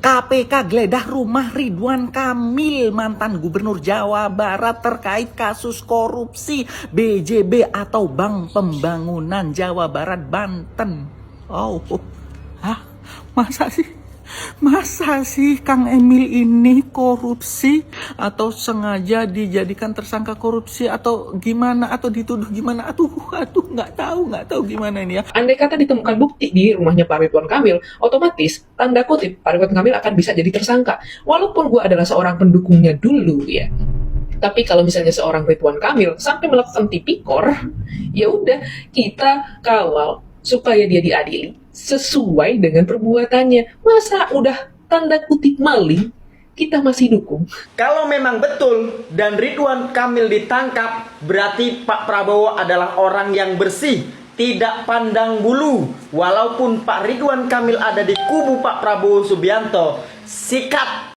KPK geledah rumah Ridwan Kamil, mantan Gubernur Jawa Barat terkait kasus korupsi BJB atau Bank Pembangunan Jawa Barat Banten. Oh, hah? Masa sih? Masa sih Kang Emil ini korupsi atau sengaja dijadikan tersangka korupsi atau gimana atau dituduh gimana? Aduh, nggak tahu gimana ini ya. Andai kata ditemukan bukti di rumahnya Pak Ridwan Kamil, otomatis tanda kutip Pak Ridwan Kamil akan bisa jadi tersangka. Walaupun gue adalah seorang pendukungnya dulu ya. Tapi kalau misalnya seorang Ridwan Kamil sampai melakukan tipikor, ya udah kita kawal supaya dia diadili sesuai dengan perbuatannya. Masa udah tanda kutip maling, kita masih dukung? Kalau memang betul dan Ridwan Kamil ditangkap, berarti Pak Prabowo adalah orang yang bersih, tidak pandang bulu. Walaupun Pak Ridwan Kamil ada di kubu Pak Prabowo Subianto, sikat.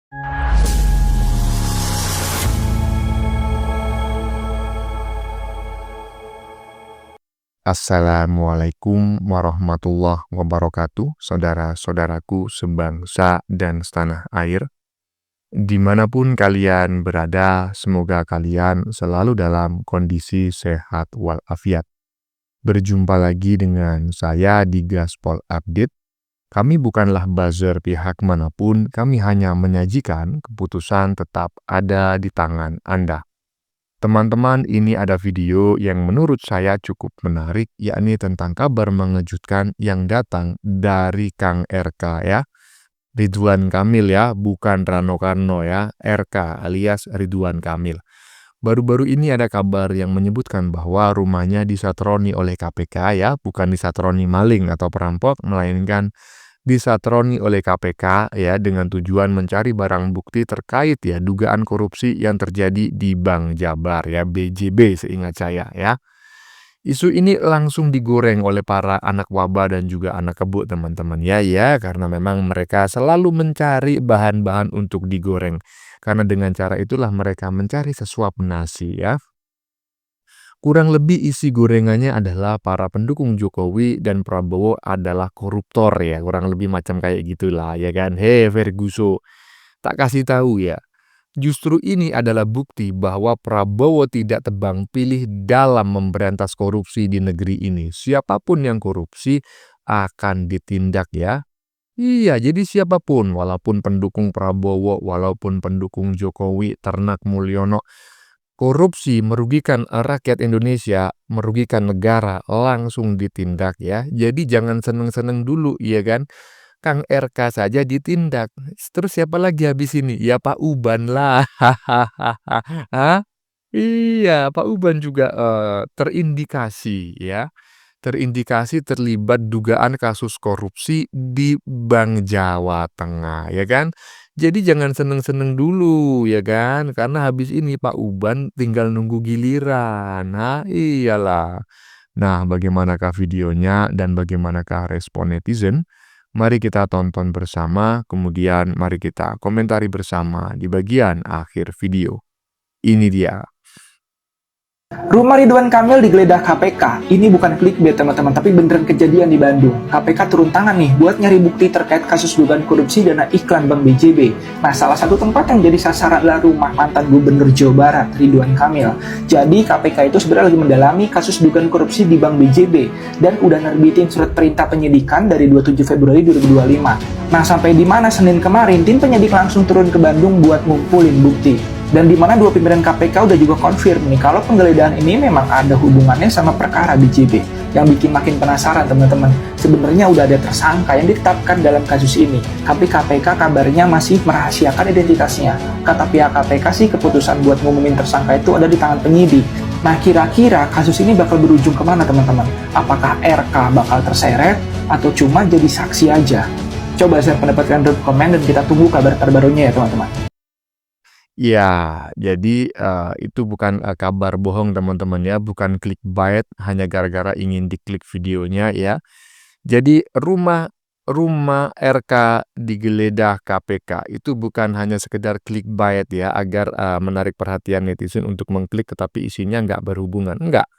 Assalamualaikum warahmatullahi wabarakatuh, saudara-saudaraku sebangsa dan setanah air. Dimanapun kalian berada, semoga kalian selalu dalam kondisi sehat walafiat. Berjumpa lagi dengan saya di Gaspol Update. Kami bukanlah buzzer pihak manapun, kami hanya menyajikan keputusan tetap ada di tangan Anda. Teman-teman, ini ada video yang menurut saya cukup menarik, yakni tentang kabar mengejutkan yang datang dari Kang RK ya. Ridwan Kamil ya, bukan Rano Karno ya, RK alias Ridwan Kamil. Baru-baru ini ada kabar yang menyebutkan bahwa rumahnya disatroni oleh KPK ya, bukan disatroni maling atau perampok, melainkan disatroni oleh KPK ya dengan tujuan mencari barang bukti terkait ya dugaan korupsi yang terjadi di Bank Jabar ya, BJB seingat saya ya. Isu ini langsung digoreng oleh para anak waba dan juga anak kebo teman-teman ya, karena memang mereka selalu mencari bahan-bahan untuk digoreng. Karena dengan cara itulah mereka mencari sesuap nasi ya. Kurang lebih isi gorengannya adalah para pendukung Jokowi dan Prabowo adalah koruptor ya, kurang lebih macam kayak gitulah ya kan. Hei Ferguso, tak kasih tahu ya. Justru ini adalah bukti bahwa Prabowo tidak tebang pilih dalam memberantas korupsi di negeri ini. Siapapun yang korupsi akan ditindak ya. Iya, jadi siapapun, walaupun pendukung Prabowo, walaupun pendukung Jokowi, Ternak Mulyono, korupsi merugikan rakyat Indonesia, merugikan negara, langsung ditindak ya. Jadi jangan seneng-seneng dulu, ya kan? Kang RK saja ditindak. Terus siapa lagi habis ini? Ya Pak Uban lah. Hah? Iya, Pak Uban juga terindikasi ya. Terindikasi terlibat dugaan kasus korupsi di Bank Jawa Tengah, ya kan? Jadi jangan seneng-seneng dulu, ya kan? Karena habis ini Pak Uban tinggal nunggu giliran. Nah, iyalah. Nah, bagaimanakah videonya dan bagaimanakah respon netizen? Mari kita tonton bersama, kemudian mari kita komentari bersama di bagian akhir video. Ini dia. Rumah Ridwan Kamil digeledah KPK. Ini bukan clickbait teman-teman, tapi beneran kejadian di Bandung. KPK turun tangan nih buat nyari bukti terkait kasus dugaan korupsi dana iklan Bank BJB. Nah, salah satu tempat yang jadi sasaran adalah rumah mantan Gubernur Jawa Barat, Ridwan Kamil. Jadi KPK itu sebenarnya lagi mendalami kasus dugaan korupsi di Bank BJB dan udah nerbitin surat perintah penyidikan dari 27 Februari 2025. Nah, sampai di mana Senin kemarin tim penyidik langsung turun ke Bandung buat ngumpulin bukti. Dan di mana dua pimpinan KPK udah juga konfirm nih kalau penggeledahan ini memang ada hubungannya sama perkara BJB. Yang bikin makin penasaran teman-teman, sebenarnya udah ada tersangka yang ditetapkan dalam kasus ini. Tapi KPK kabarnya masih merahasiakan identitasnya. Kata pihak KPK sih keputusan buat ngumumin tersangka itu ada di tangan penyidik. Nah, kira-kira kasus ini bakal berujung kemana teman-teman? Apakah RK bakal terseret atau cuma jadi saksi aja? Coba share pendapat kalian di komen dan kita tunggu kabar terbarunya ya teman-teman. Ya, jadi itu bukan kabar bohong teman-teman ya, bukan clickbait hanya gara-gara ingin diklik videonya ya. Jadi rumah RK digeledah KPK itu bukan hanya sekedar clickbait ya, agar menarik perhatian netizen untuk mengklik tetapi isinya nggak berhubungan, enggak.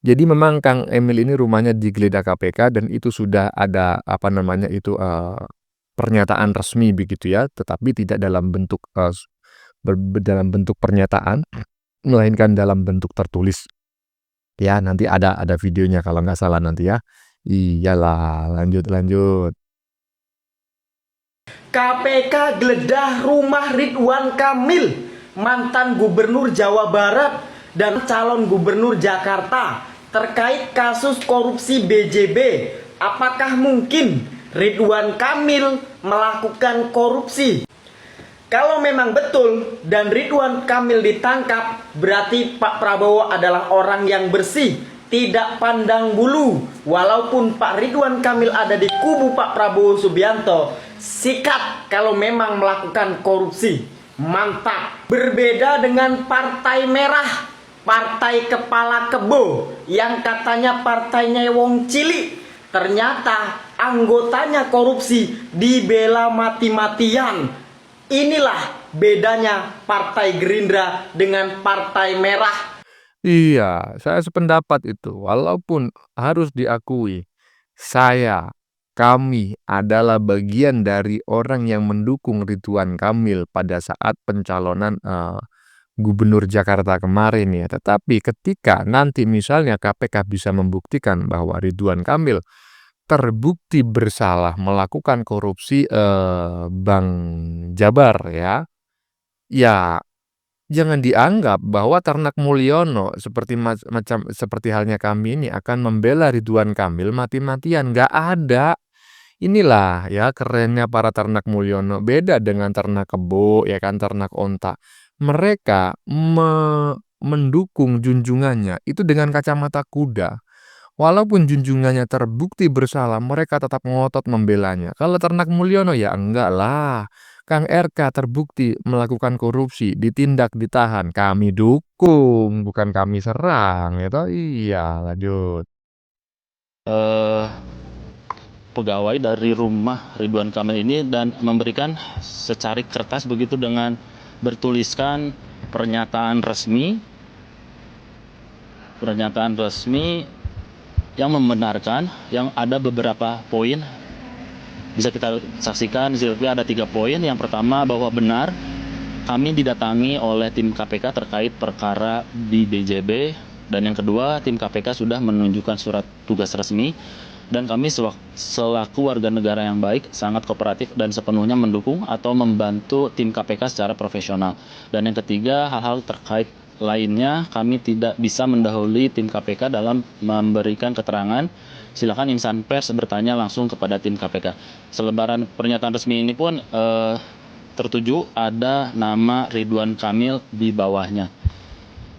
Jadi memang Kang Emil ini rumahnya digeledah KPK dan itu sudah ada pernyataan resmi begitu ya, tetapi tidak dalam bentuk dalam bentuk pernyataan, melainkan dalam bentuk tertulis. Ya, nanti ada videonya kalau nggak salah nanti ya. Iyalah, lanjut. KPK geledah rumah Ridwan Kamil, mantan gubernur Jawa Barat dan calon gubernur Jakarta terkait kasus korupsi BJB. Apakah mungkin Ridwan Kamil melakukan korupsi? Kalau memang betul dan Ridwan Kamil ditangkap, berarti Pak Prabowo adalah orang yang bersih, tidak pandang bulu. Walaupun Pak Ridwan Kamil ada di kubu Pak Prabowo Subianto, sikat kalau memang melakukan korupsi. Mantap. Berbeda dengan Partai Merah, Partai Kepala Kebo, yang katanya partainya wong cilik. Ternyata anggotanya korupsi, dibela mati-matian. Inilah bedanya Partai Gerindra dengan Partai Merah. Iya, saya sependapat itu. Walaupun harus diakui, kami adalah bagian dari orang yang mendukung Ridwan Kamil pada saat pencalonan Gubernur Jakarta kemarin ya. Tetapi ketika nanti misalnya KPK bisa membuktikan bahwa Ridwan Kamil terbukti bersalah melakukan korupsi Bank Jabar ya, jangan dianggap bahwa Ternak Mulyono seperti halnya kami ini akan membela Ridwan Kamil mati-matian. Nggak ada. Inilah ya kerennya para Ternak Mulyono, beda dengan Ternak Kebo ya kan, Ternak Onta. Mereka mendukung junjungannya itu dengan kacamata kuda. Walaupun junjungannya terbukti bersalah, mereka tetap ngotot membelanya. Kalau Ternak Mulyono ya enggak lah. Kang RK terbukti melakukan korupsi, ditindak, ditahan. Kami dukung, bukan kami serang. Ya toh? Iya, lanjut. Pegawai dari rumah Ridwan Kamil ini dan memberikan secarik kertas begitu dengan bertuliskan pernyataan resmi yang membenarkan, yang ada beberapa poin bisa kita saksikan. Di sini ada 3 poin. Yang pertama, bahwa benar kami didatangi oleh tim KPK terkait perkara di BJB, dan yang kedua, tim KPK sudah menunjukkan surat tugas resmi dan kami selaku warga negara yang baik sangat kooperatif dan sepenuhnya mendukung atau membantu tim KPK secara profesional. Dan yang ketiga, hal-hal terkait lainnya kami tidak bisa mendahului tim KPK dalam memberikan keterangan. Silakan insan pers bertanya langsung kepada tim KPK. Selebaran pernyataan resmi ini pun tertuju ada nama Ridwan Kamil di bawahnya.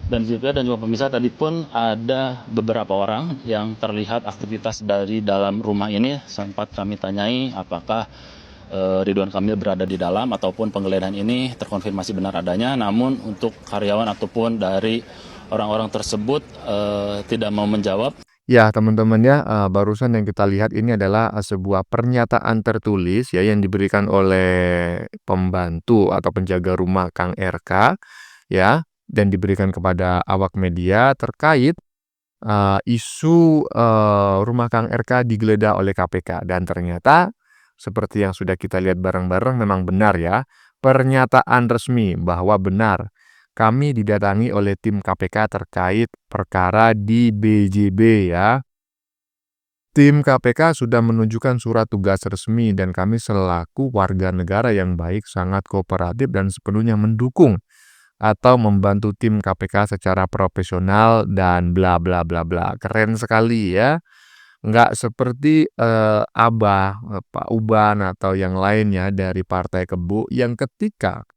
Dan juga pemirsa, tadi pun ada beberapa orang yang terlihat aktivitas dari dalam rumah ini. Sempat kami tanyai apakah Ridwan Kamil berada di dalam ataupun penggeledahan ini terkonfirmasi benar adanya. Namun untuk karyawan ataupun dari orang-orang tersebut tidak mau menjawab. Ya teman-teman ya, barusan yang kita lihat ini adalah sebuah pernyataan tertulis ya yang diberikan oleh pembantu atau penjaga rumah Kang RK ya, dan diberikan kepada awak media terkait isu rumah Kang RK digeledah oleh KPK. Dan ternyata seperti yang sudah kita lihat bareng-bareng memang benar ya, pernyataan resmi bahwa benar kami didatangi oleh tim KPK terkait perkara di BJB ya. Tim KPK sudah menunjukkan surat tugas resmi dan kami selaku warga negara yang baik sangat kooperatif dan sepenuhnya mendukung atau membantu tim KPK secara profesional dan bla bla bla bla. Keren sekali ya. Nggak seperti Abah, Pak Uban atau yang lainnya dari Partai Kebo yang ketika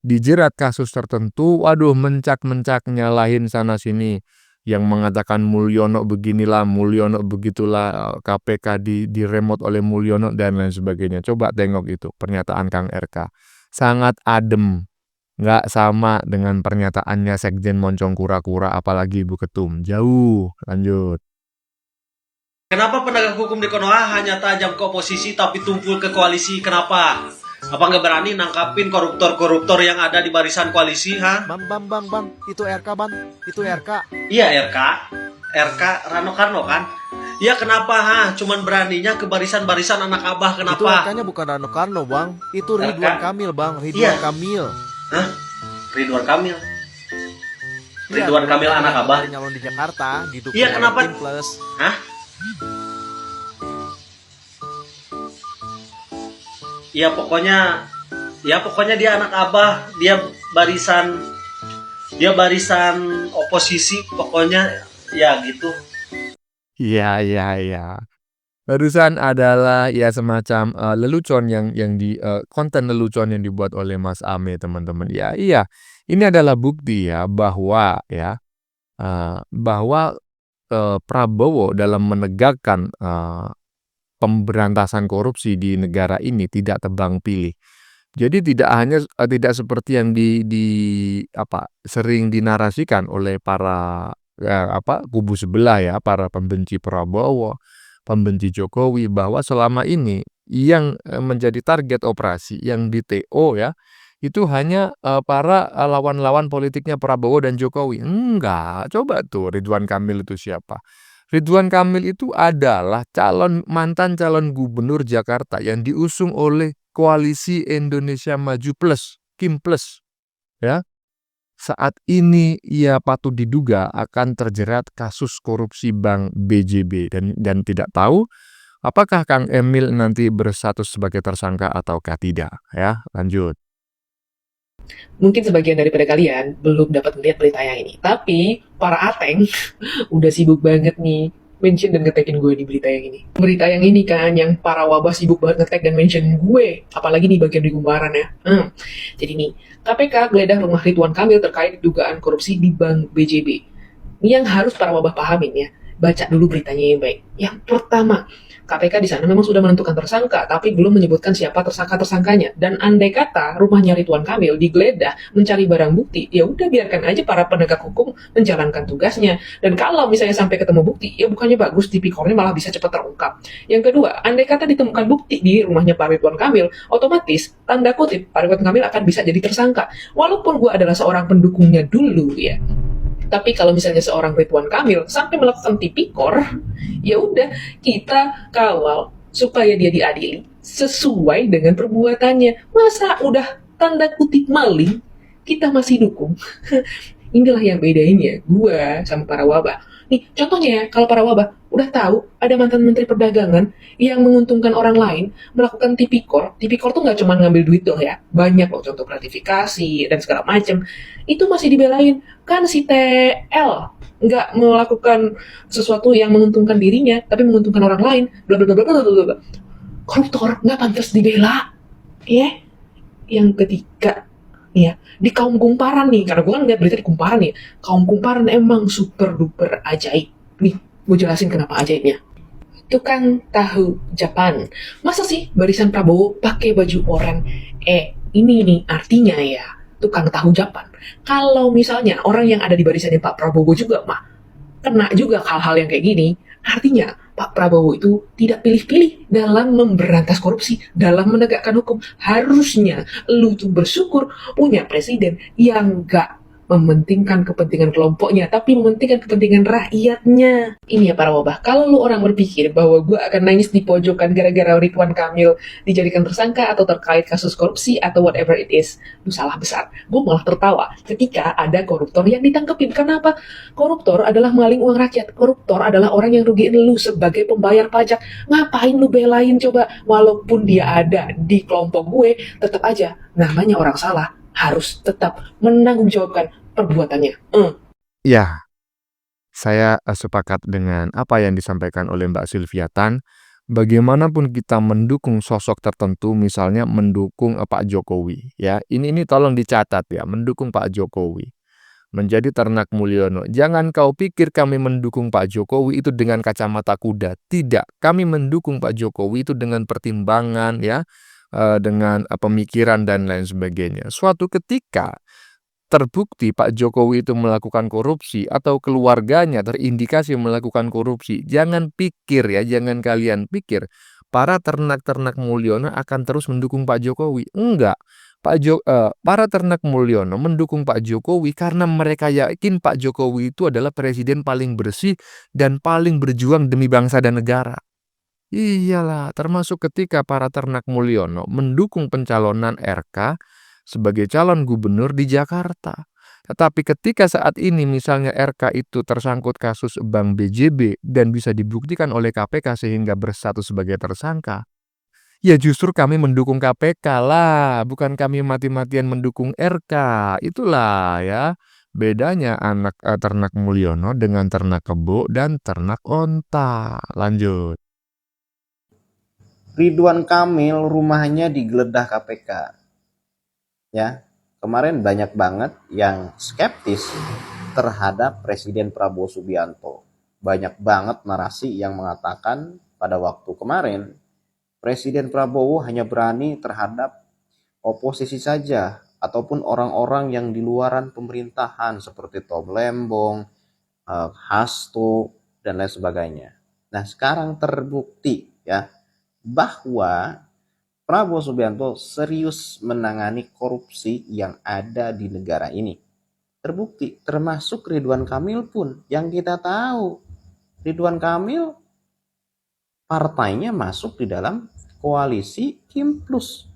dijerat kasus tertentu, waduh mencak-mencak nyalahin sana-sini. Yang mengatakan Mulyono beginilah, Mulyono begitulah, KPK diremote oleh Mulyono dan lain sebagainya. Coba tengok itu pernyataan Kang RK. Sangat adem. Nggak sama dengan pernyataannya Sekjen Moncong Kura-Kura apalagi Ibu Ketum. Jauh. Lanjut. Kenapa penegak hukum di Konoha hanya tajam ke oposisi tapi tumpul ke koalisi? Kenapa? Apa nggak berani nangkapin koruptor-koruptor yang ada di barisan koalisi, ha? Bang, itu RK, Bang. Itu RK. Iya, RK Rano Karno kan? Ya kenapa cuman beraninya ke barisan-barisan anak abah Itu kenapa? angkanya bukan Rano Karno, Bang. Itu Ridwan Raka? Kamil, Bang. Ridwan Iya. Kamil. Hah? Ridwan Kamil. Iya, Ridwan Kamil anak abah. nyalon di Jakarta, didukung Iya, oleh kenapa? Tim Plus. Hah? Ya pokoknya dia anak abah, dia barisan oposisi, pokoknya ya gitu. Iya, iya, iya. Barusan adalah ya semacam lelucon yang konten lelucon yang dibuat oleh Mas Ame, teman-teman. Ya, iya. Ini adalah bukti ya bahwa Prabowo dalam menegakkan pemberantasan korupsi di negara ini tidak tebang pilih. Jadi tidak seperti yang sering dinarasikan oleh para kubu sebelah ya, para pembenci Prabowo, pembenci Jokowi, bahwa selama ini yang menjadi target operasi, yang di TO ya, itu hanya para lawan-lawan politiknya Prabowo dan Jokowi. Enggak, coba tuh Ridwan Kamil itu siapa? Ridwan Kamil itu adalah mantan calon gubernur Jakarta yang diusung oleh Koalisi Indonesia Maju Plus, Kim Plus, ya. Saat ini ia patut diduga akan terjerat kasus korupsi Bank BJB dan tidak tahu apakah Kang Emil nanti berstatus sebagai tersangka ataukah tidak, ya. Lanjut. Mungkin sebagian daripada kalian belum dapat melihat berita yang ini, tapi para ateng udah sibuk banget nih mention dan nge-tagin gue di berita yang ini. Berita yang ini kan, yang para wabah sibuk banget nge-tag dan mention gue, apalagi di bagian di kumparan ya. Jadi nih, KPK geledah rumah Ridwan Kamil terkait dugaan korupsi di Bank BJB. Ini yang harus para wabah pahamin ya. Baca dulu beritanya yang baik. Yang pertama, KPK di sana memang sudah menentukan tersangka, tapi belum menyebutkan siapa tersangka-tersangkanya. Dan andai kata rumahnya Ridwan Kamil digeledah mencari barang bukti, ya udah biarkan aja para penegak hukum menjalankan tugasnya. Dan kalau misalnya sampai ketemu bukti, ya bukannya bagus, tipikornya malah bisa cepat terungkap. Yang kedua, andai kata ditemukan bukti di rumahnya Pak Ridwan Kamil, otomatis tanda kutip Pak Ridwan Kamil akan bisa jadi tersangka. Walaupun gue adalah seorang pendukungnya dulu ya. Tapi kalau misalnya seorang Ridwan Kamil sampai melakukan tipikor, ya udah kita kawal supaya dia diadili sesuai dengan perbuatannya. Masa udah tanda kutip maling, kita masih dukung? Inilah yang bedainnya gua sama para wabah. Nih, contohnya ya, kalau para wabah udah tahu ada mantan menteri perdagangan yang menguntungkan orang lain melakukan tipikor. Tipikor tuh nggak cuma ngambil duit doang ya, banyak loh contoh gratifikasi dan segala macem. Itu masih dibelain. Kan si TL nggak melakukan sesuatu yang menguntungkan dirinya, tapi menguntungkan orang lain. Bla bla bla bla bla bla. Koruptor nggak pantas dibela. Ya. Yang ketiga, ya, di kaum kumparan nih, karena gue kan ngeliat berita di kumparan nih, kaum kumparan emang super duper ajaib. Nih, gue jelasin kenapa ajaibnya. Tukang tahu Japan. Masa sih barisan Prabowo pakai baju oranye? Ini nih artinya ya, tukang tahu Japan. Kalau misalnya orang yang ada di barisannya Pak Prabowo juga mah kena juga hal-hal yang kayak gini, artinya Pak Prabowo itu tidak pilih-pilih dalam memberantas korupsi, dalam menegakkan hukum. Harusnya lu tuh bersyukur punya presiden yang gak mementingkan kepentingan kelompoknya, tapi mementingkan kepentingan rakyatnya. Ini ya para wabah, kalau lu orang berpikir bahwa gue akan nangis di pojokan gara-gara Ridwan Kamil dijadikan tersangka atau terkait kasus korupsi atau whatever it is, lu salah besar. Gue malah tertawa ketika ada koruptor yang ditangkepin. Kenapa? Koruptor adalah maling uang rakyat. Koruptor adalah orang yang rugiin lu sebagai pembayar pajak. Ngapain lu belain coba? Walaupun dia ada di kelompok gue, tetap aja namanya orang salah harus tetap menanggungjawabkan perbuatannya. Ya, saya sepakat dengan apa yang disampaikan oleh Mbak Sylvia Tan. Bagaimanapun kita mendukung sosok tertentu, misalnya mendukung Pak Jokowi, ya. Ini tolong dicatat ya, mendukung Pak Jokowi. Menjadi ternak Mulyono. Jangan kau pikir kami mendukung Pak Jokowi itu dengan kacamata kuda. Tidak, kami mendukung Pak Jokowi itu dengan pertimbangan ya, dengan pemikiran dan lain sebagainya. Suatu ketika terbukti Pak Jokowi itu melakukan korupsi atau keluarganya terindikasi melakukan korupsi, jangan kalian pikir para ternak-ternak Mulyono akan terus mendukung Pak Jokowi. Enggak. para ternak Mulyono mendukung Pak Jokowi karena mereka yakin Pak Jokowi itu adalah presiden paling bersih dan paling berjuang demi bangsa dan negara. Iyalah, termasuk ketika para ternak Mulyono mendukung pencalonan RK sebagai calon gubernur di Jakarta. Tetapi ketika saat ini misalnya RK itu tersangkut kasus Bank BJB dan bisa dibuktikan oleh KPK sehingga berstatus sebagai tersangka, ya justru kami mendukung KPK lah, bukan kami mati-matian mendukung RK. Itulah ya bedanya ternak Mulyono dengan ternak kebo dan ternak onta. Lanjut. Ridwan Kamil rumahnya digeledah KPK. Ya, kemarin banyak banget yang skeptis terhadap Presiden Prabowo Subianto. Banyak banget narasi yang mengatakan pada waktu kemarin Presiden Prabowo hanya berani terhadap oposisi saja ataupun orang-orang yang di luaran pemerintahan seperti Tom Lembong, Hasto dan lain sebagainya. Nah, sekarang terbukti ya bahwa Prabowo Subianto serius menangani korupsi yang ada di negara ini. Terbukti, termasuk Ridwan Kamil pun yang kita tahu. Ridwan Kamil partainya masuk di dalam koalisi Kim Plus.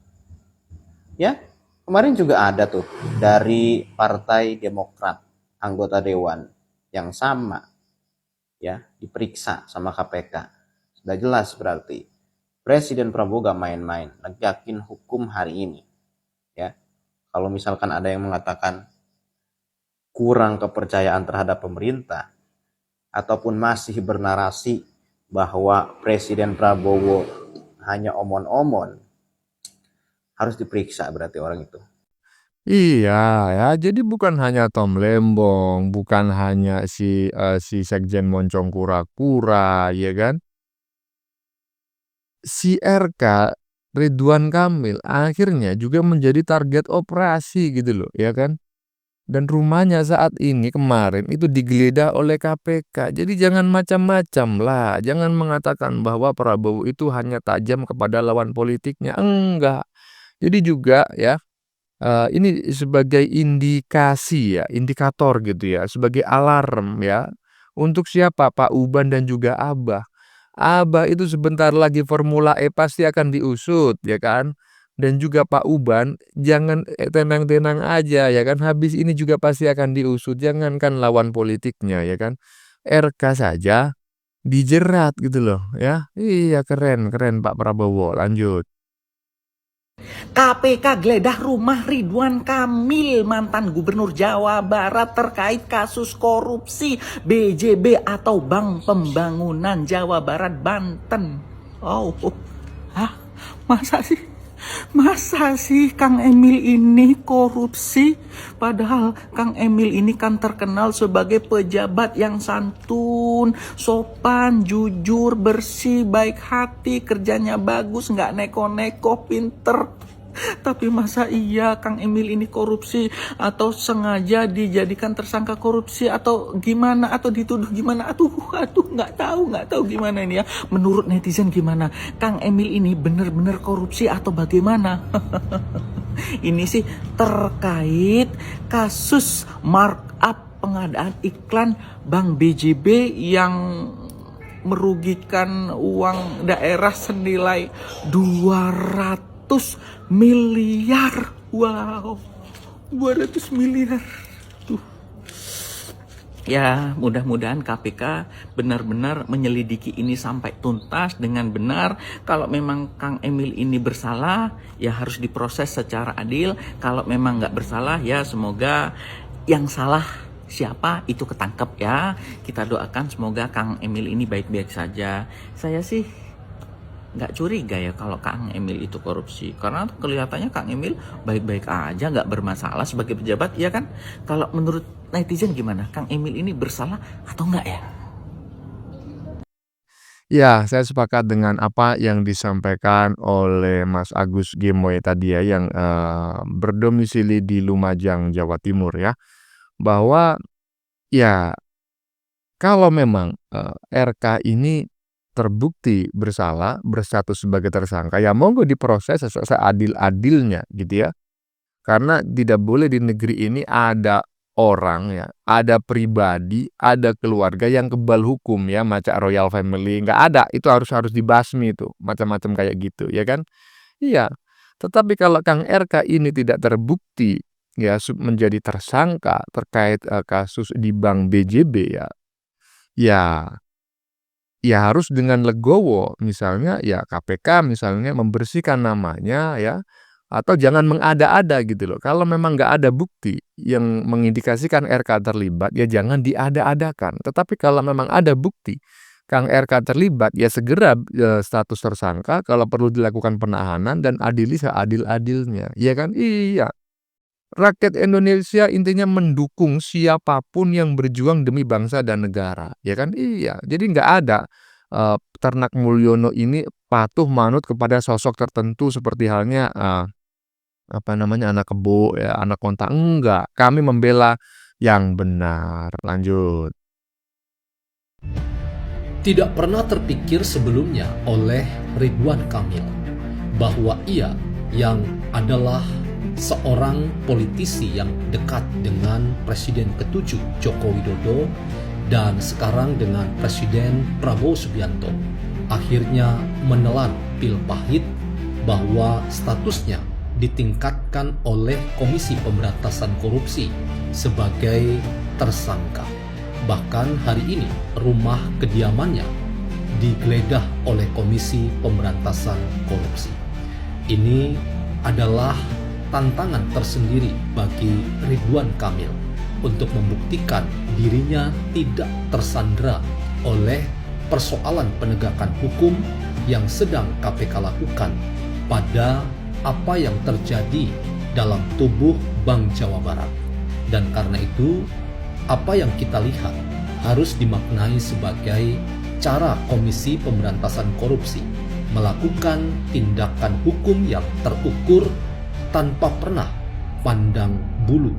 Ya, kemarin juga ada tuh dari Partai Demokrat, anggota dewan yang sama ya, diperiksa sama KPK. Sudah jelas berarti Presiden Prabowo gak main-main, negakin hukum hari ini. Ya, kalau misalkan ada yang mengatakan kurang kepercayaan terhadap pemerintah, ataupun masih bernarasi bahwa Presiden Prabowo hanya omon-omon, harus diperiksa berarti orang itu. Iya ya, jadi bukan hanya Tom Lembong, bukan hanya si Sekjen Moncong Kura-Kura, ya kan? Si RK, Ridwan Kamil, akhirnya juga menjadi target operasi gitu loh, ya kan? Dan rumahnya saat ini kemarin itu digeledah oleh KPK. Jadi jangan macam-macam lah, jangan mengatakan bahwa Prabowo itu hanya tajam kepada lawan politiknya, enggak. Jadi juga ya, ini sebagai indikasi ya, indikator gitu ya, sebagai alarm ya, untuk siapa? Pak Uban dan juga Abah. Abah itu sebentar lagi Formula E pasti akan diusut, ya kan? Dan juga Pak Uban, jangan tenang-tenang aja, ya kan? Habis ini juga pasti akan diusut, jangankan lawan politiknya, ya kan? RK saja dijerat gitu loh, ya. Iya, keren, keren Pak Prabowo. Lanjut. KPK geledah rumah Ridwan Kamil, mantan gubernur Jawa Barat terkait kasus korupsi BJB atau Bank Pembangunan Jawa Barat Banten. Oh, hah? Masa sih? Masa sih Kang Emil ini korupsi? Padahal Kang Emil ini kan terkenal sebagai pejabat yang santun, sopan, jujur, bersih, baik hati, kerjanya bagus, nggak neko-neko, pinter. Tapi masa iya Kang Emil ini korupsi, atau sengaja dijadikan tersangka korupsi, atau gimana, atau dituduh gimana? Aduh, nggak tahu gimana ini ya. Menurut netizen gimana? Kang Emil ini bener-bener korupsi atau bagaimana? Ini sih terkait kasus markup pengadaan iklan Bank BJB yang merugikan uang daerah senilai 200 miliar. Wow, 200 miliar. Tuh. Ya, mudah-mudahan KPK benar-benar menyelidiki ini sampai tuntas dengan benar. Kalau memang Kang Emil ini bersalah, ya harus diproses secara adil. Kalau memang nggak bersalah, ya semoga yang salah siapa itu ketangkep ya. Kita doakan semoga Kang Emil ini baik-baik saja. Saya sih nggak curiga ya kalau Kang Emil itu korupsi, karena kelihatannya Kang Emil baik-baik aja, nggak bermasalah sebagai pejabat, ya kan? Kalau menurut netizen gimana? Kang Emil ini bersalah atau enggak ya? Ya, saya sepakat dengan apa yang disampaikan oleh Mas Agus Gemoy tadi ya, yang berdomisili di Lumajang, Jawa Timur ya, bahwa ya kalau memang RK ini terbukti bersalah, berstatus sebagai tersangka, ya monggo diproses seadil-adilnya gitu ya. Karena tidak boleh di negeri ini ada orang ya, ada pribadi, ada keluarga yang kebal hukum ya, macam royal family, nggak ada, itu harus dibasmi itu, macam-macam kayak gitu, ya kan? Iya, tetapi kalau Kang RK ini tidak terbukti ya menjadi tersangka terkait kasus di Bank BJB ya ya harus dengan legowo, misalnya ya KPK misalnya membersihkan namanya ya, atau jangan mengada-ada gitu loh. Kalau memang nggak ada bukti yang mengindikasikan RK terlibat, ya jangan diada-adakan. Tetapi kalau memang ada bukti Kang RK terlibat, ya segera status tersangka, kalau perlu dilakukan penahanan dan adili seadil-adilnya, ya kan? Iya. Rakyat Indonesia intinya mendukung siapapun yang berjuang demi bangsa dan negara, ya kan? Iya, jadi nggak ada Ternak Mulyono ini patuh manut kepada sosok tertentu seperti halnya anak kebo ya, anak kontak, enggak. Kami membela yang benar. Lanjut. Tidak pernah terpikir sebelumnya oleh Ridwan Kamil bahwa ia yang adalah seorang politisi yang dekat dengan Presiden ke-7 Joko Widodo dan sekarang dengan Presiden Prabowo Subianto akhirnya menelan pil pahit bahwa statusnya ditingkatkan oleh Komisi Pemberantasan Korupsi sebagai tersangka. Bahkan hari ini rumah kediamannya digeledah oleh Komisi Pemberantasan Korupsi. Ini adalah tantangan tersendiri bagi Ridwan Kamil untuk membuktikan dirinya tidak tersandera oleh persoalan penegakan hukum yang sedang KPK lakukan pada apa yang terjadi dalam tubuh Bank Jawa Barat. Dan karena itu, apa yang kita lihat harus dimaknai sebagai cara Komisi Pemberantasan Korupsi melakukan tindakan hukum yang terukur tanpa pernah pandang bulu,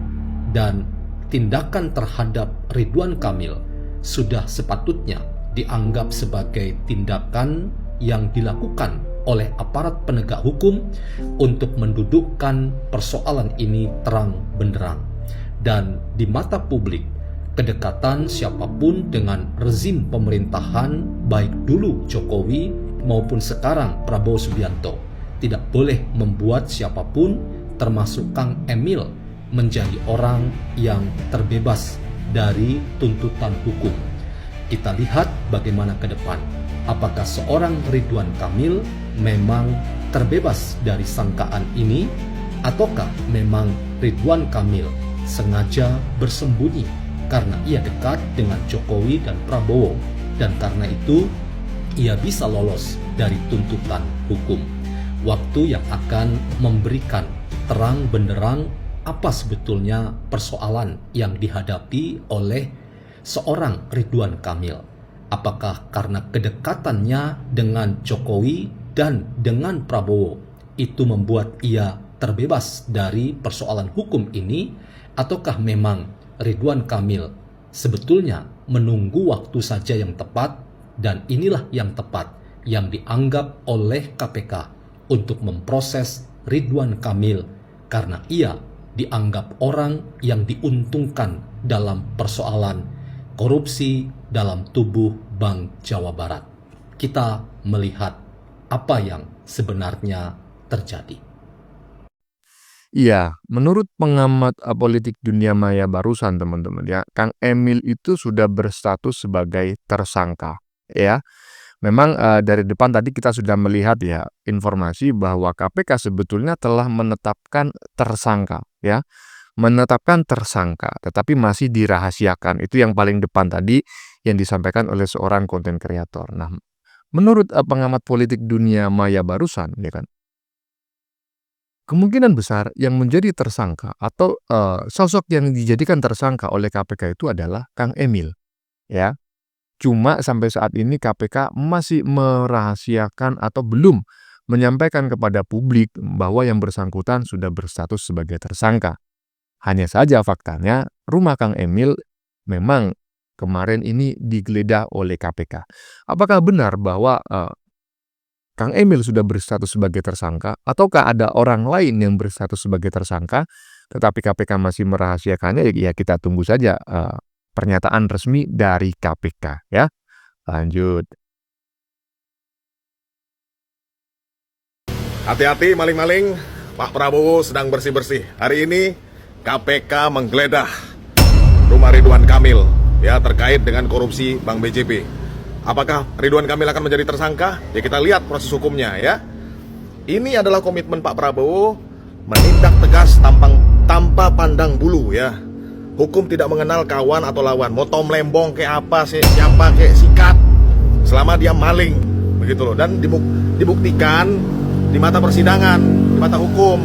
dan tindakan terhadap Ridwan Kamil sudah sepatutnya dianggap sebagai tindakan yang dilakukan oleh aparat penegak hukum untuk mendudukkan persoalan ini terang benderang. Dan di mata publik, kedekatan siapapun dengan rezim pemerintahan baik dulu Jokowi maupun sekarang Prabowo Subianto tidak boleh membuat siapapun termasuk Kang Emil menjadi orang yang terbebas dari tuntutan hukum. Kita lihat bagaimana ke depan. Apakah seorang Ridwan Kamil memang terbebas dari sangkaan ini, ataukah memang Ridwan Kamil sengaja bersembunyi karena ia dekat dengan Jokowi dan Prabowo, dan karena itu ia bisa lolos dari tuntutan hukum. Waktu yang akan memberikan terang benderang apa sebetulnya persoalan yang dihadapi oleh seorang Ridwan Kamil. Apakah karena kedekatannya dengan Jokowi dan dengan Prabowo itu membuat ia terbebas dari persoalan hukum ini, ataukah memang Ridwan Kamil sebetulnya menunggu waktu saja yang tepat, dan inilah yang tepat yang dianggap oleh KPK untuk memproses Ridwan Kamil karena ia dianggap orang yang diuntungkan dalam persoalan korupsi dalam tubuh Bank Jawa Barat. Kita melihat apa yang sebenarnya terjadi. Iya, menurut pengamat politik dunia maya barusan teman-teman ya, Kang Emil itu sudah berstatus sebagai tersangka ya. Memang dari depan tadi kita sudah melihat ya informasi bahwa KPK sebetulnya telah menetapkan tersangka ya. Menetapkan tersangka tetapi masih dirahasiakan. Itu yang paling depan tadi yang disampaikan oleh seorang konten kreator. Nah, menurut pengamat politik dunia maya barusan ya kan, kemungkinan besar yang menjadi tersangka atau sosok yang dijadikan tersangka oleh KPK itu adalah Kang Emil ya. Cuma sampai saat ini KPK masih merahasiakan atau belum menyampaikan kepada publik bahwa yang bersangkutan sudah berstatus sebagai tersangka. Hanya saja faktanya rumah Kang Emil memang kemarin ini digeledah oleh KPK. Apakah benar bahwa Kang Emil sudah berstatus sebagai tersangka, ataukah ada orang lain yang berstatus sebagai tersangka, tetapi KPK masih merahasiakannya, ya kita tunggu saja pernyataan resmi dari KPK ya. Lanjut. Hati-hati maling-maling, Pak Prabowo sedang bersih-bersih. Hari ini KPK menggeledah rumah Ridwan Kamil ya terkait dengan korupsi Bank BJB. Apakah Ridwan Kamil akan menjadi tersangka? Ya kita lihat proses hukumnya ya. Ini adalah komitmen Pak Prabowo menindak tegas tanpa pandang bulu ya. Hukum tidak mengenal kawan atau lawan. Mau Tom Lembong kayak apa, siapa kayak sikat, selama dia maling, begitu loh. Dan dibuktikan di mata persidangan, di mata hukum.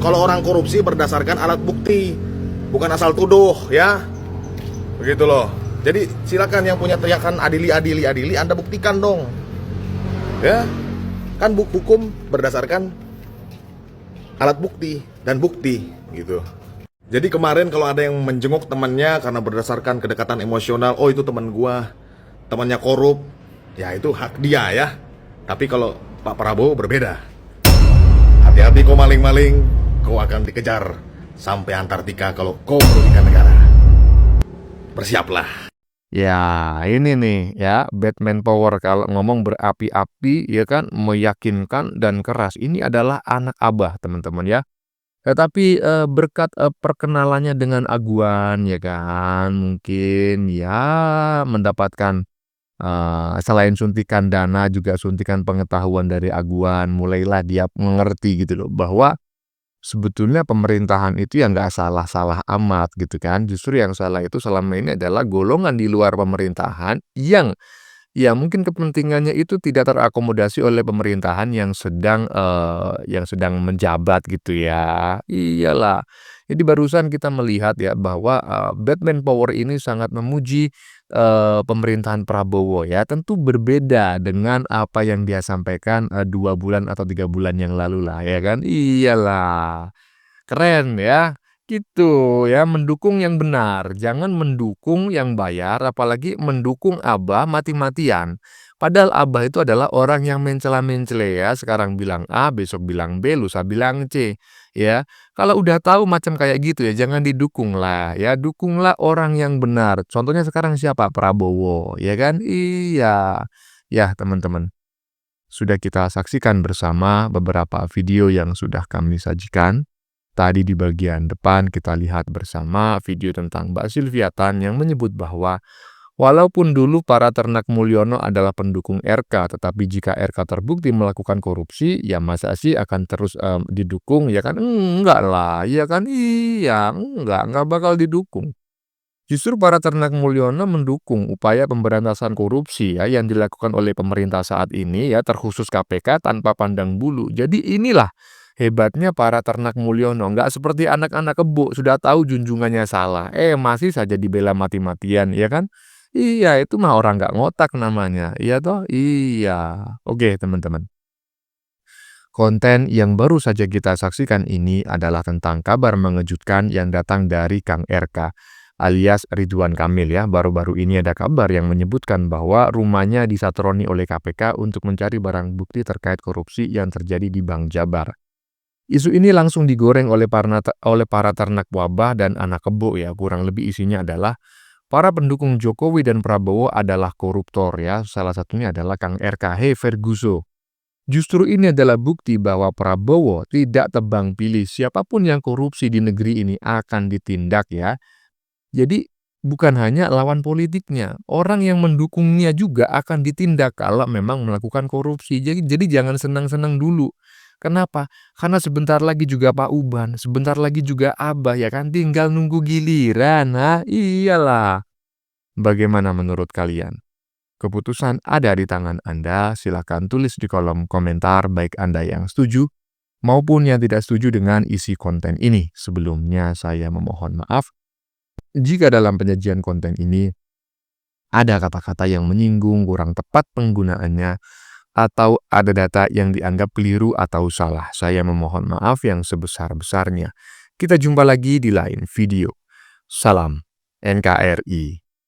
Kalau orang korupsi berdasarkan alat bukti, bukan asal tuduh ya. Begitu loh. Jadi silakan yang punya teriakan adili, Anda buktikan dong. Ya. Kan hukum berdasarkan alat bukti dan bukti gitu. Jadi kemarin kalau ada yang menjenguk temannya karena berdasarkan kedekatan emosional, oh itu teman gua, temannya korup, ya itu hak dia ya. Tapi kalau Pak Prabowo berbeda. Hati-hati kau maling-maling, kau akan dikejar sampai Antartika kalau kau merugikan negara. Bersiaplah. Ya, ini nih ya, Batman Power kalau ngomong berapi-api ya kan, meyakinkan dan keras. Ini adalah anak abah, teman-teman ya. Tetapi berkat perkenalannya dengan Aguan ya kan, mungkin ya mendapatkan selain suntikan dana juga suntikan pengetahuan dari Aguan, mulailah dia mengerti gitu loh bahwa sebetulnya pemerintahan itu ya nggak salah-salah amat gitu kan. Justru yang salah itu selama ini adalah golongan di luar pemerintahan yang ya mungkin kepentingannya itu tidak terakomodasi oleh pemerintahan yang sedang menjabat gitu ya. Iyalah. Jadi barusan kita melihat ya bahwa Batman Power ini sangat memuji pemerintahan Prabowo ya. Tentu berbeda dengan apa yang dia sampaikan 2 bulan atau 3 bulan yang lalu lah ya kan. Iyalah. Keren ya. Gitu ya, mendukung yang benar, jangan mendukung yang bayar, apalagi mendukung Abah mati-matian. Padahal Abah itu adalah orang yang mencela-mencela ya, sekarang bilang A, besok bilang B, lusa bilang C, ya. Kalau udah tahu macam kayak gitu ya, jangan didukung lah, ya. Dukunglah orang yang benar. Contohnya sekarang siapa? Prabowo, ya kan? Iya. Ya, teman-teman. Sudah kita saksikan bersama beberapa video yang sudah kami sajikan. Tadi di bagian depan kita lihat bersama video tentang Mbak Sylvia Tan yang menyebut bahwa walaupun dulu para ternak Mulyono adalah pendukung RK, tetapi jika RK terbukti melakukan korupsi, ya masa sih akan terus didukung, ya kan? Enggak lah, ya kan? Iya, enggak bakal didukung. Justru para ternak Mulyono mendukung upaya pemberantasan korupsi ya yang dilakukan oleh pemerintah saat ini ya, terkhusus KPK tanpa pandang bulu. Jadi inilah hebatnya para ternak Mulyono, nggak seperti anak-anak kebo, sudah tahu junjungannya salah, masih saja dibela mati-matian, ya kan? Iya, itu mah orang nggak ngotak namanya, iya toh? Iya. Oke, teman-teman. Konten yang baru saja kita saksikan ini adalah tentang kabar mengejutkan yang datang dari Kang RK, alias Ridwan Kamil ya. Baru-baru ini ada kabar yang menyebutkan bahwa rumahnya disatroni oleh KPK untuk mencari barang bukti terkait korupsi yang terjadi di Bank Jabar. Isu ini langsung digoreng oleh para ternak wabah dan anak kebo ya. Kurang lebih isinya adalah para pendukung Jokowi dan Prabowo adalah koruptor ya. Salah satunya adalah Kang RK Ferguso. Justru ini adalah bukti bahwa Prabowo tidak tebang pilih. Siapapun yang korupsi di negeri ini akan ditindak ya. Jadi bukan hanya lawan politiknya, orang yang mendukungnya juga akan ditindak kalau memang melakukan korupsi. Jadi jangan senang-senang dulu. Kenapa? Karena sebentar lagi juga Pak Uban, sebentar lagi juga Abah ya kan, tinggal nunggu giliran. Nah, iyalah. Bagaimana menurut kalian? Keputusan ada di tangan Anda, silakan tulis di kolom komentar baik Anda yang setuju maupun yang tidak setuju dengan isi konten ini. Sebelumnya saya memohon maaf jika dalam penyajian konten ini ada kata-kata yang menyinggung, kurang tepat penggunaannya, atau ada data yang dianggap keliru atau salah. Saya memohon maaf yang sebesar-besarnya. Kita jumpa lagi di lain video. Salam NKRI.